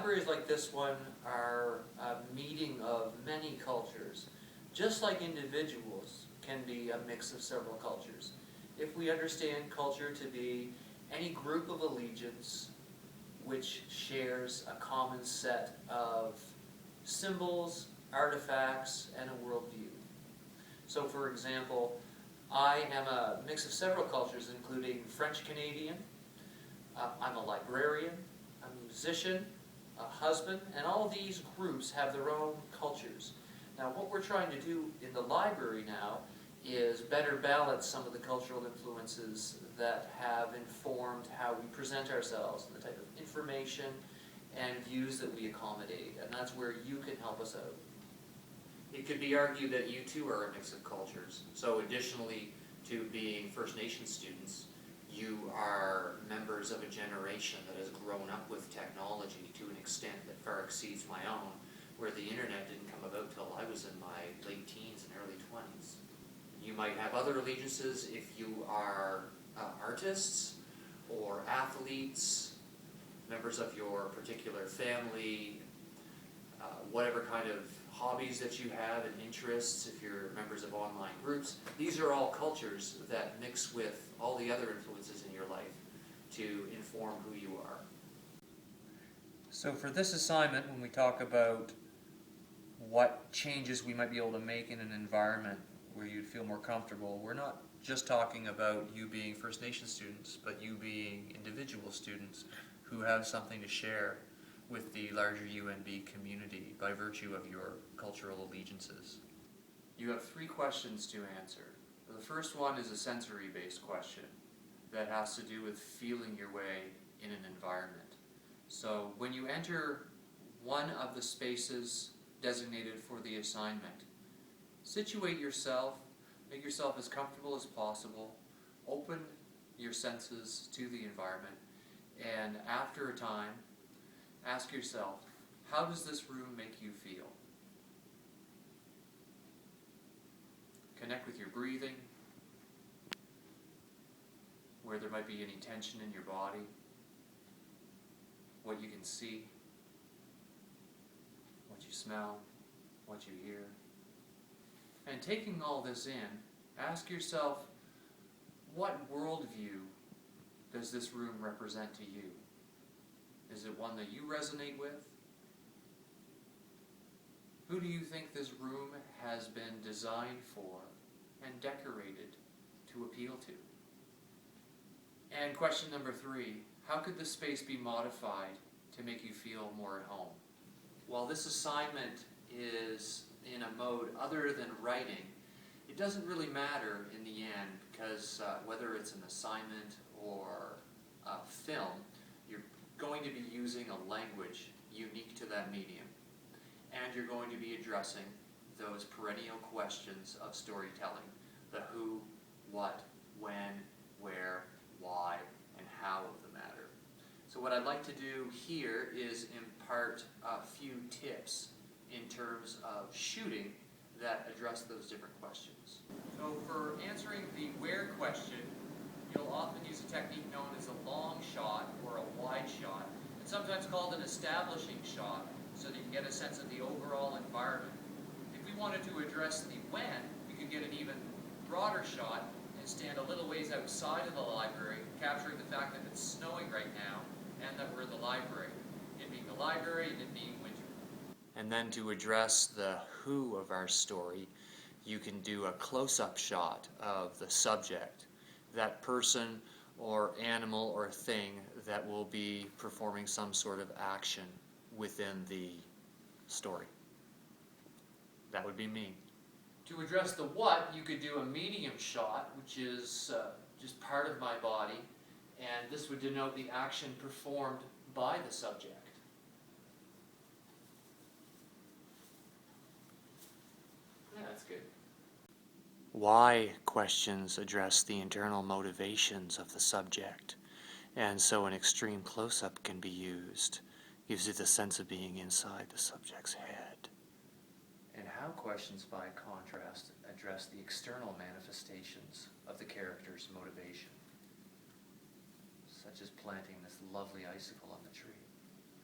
Libraries like this one are a meeting of many cultures, just like individuals can be a mix of several cultures. If we understand culture to be any group of allegiance which shares a common set of symbols, artifacts, and a worldview. So for example, I am a mix of several cultures, including French-Canadian, I'm a librarian, a musician, a husband, and all these groups have their own cultures. Now what we're trying to do in the library now is better balance some of the cultural influences that have informed how we present ourselves and the type of information and views that we accommodate, and that's where you can help us out. It could be argued that you too are a mix of cultures. So additionally to being First Nations students, you are members of a generation that has grown up with technology to an extent that far exceeds my own, where the internet didn't come about till I was in my late teens and early 20s. You might have other allegiances if you are artists or athletes, members of your particular family, whatever kind of hobbies that you have and interests, if you're members of online groups. These are all cultures that mix with all the other influences in your life to inform who you are. So for this assignment, when we talk about what changes we might be able to make in an environment where you'd feel more comfortable, we're not just talking about you being First Nation students, but you being individual students who have something to share with the larger UNB community by virtue of your cultural allegiances. You have 3 questions to answer. The first one is a sensory-based question that has to do with feeling your way in an environment. So when you enter one of the spaces designated for the assignment, situate yourself, make yourself as comfortable as possible, open your senses to the environment, and after a time, ask yourself, how does this room make you feel? Connect with your breathing, where there might be any tension in your body, what you can see, what you smell, what you hear. And taking all this in, ask yourself, what worldview does this room represent to you? Is it one that you resonate with? Who do you think this room has been designed for and decorated to appeal to? And question number 3, how could the space be modified to make you feel more at home? While this assignment is in a mode other than writing, it doesn't really matter in the end, because whether it's an assignment or a film, you're going to be using a language unique to that medium. And you're going to be addressing those perennial questions of storytelling, the who, what, when, where, why, and how of the matter. So what I'd like to do here is impart a few tips in terms of shooting that address those different questions. So for answering the where question, you'll often use a technique known as a long shot or a wide shot. It's sometimes called an establishing shot, so that you can get a sense of the overall environment. If we wanted to address the when, we could get an even broader shot and stand a little ways outside of the library, capturing the fact that it's snowing right now and that we're in the library. It being the library and it being winter. And then to address the who of our story, you can do a close-up shot of the subject, that person or animal or thing that will be performing some sort of action within the story. That would be me. To address the what, you could do a medium shot, which is just part of my body, and this would denote the action performed by the subject. Yeah, that's good. Why questions address the internal motivations of the subject, and so an extreme close-up can be used. Gives you the sense of being inside the subject's head. And how questions, by contrast, address the external manifestations of the character's motivation, such as planting this lovely icicle on the tree.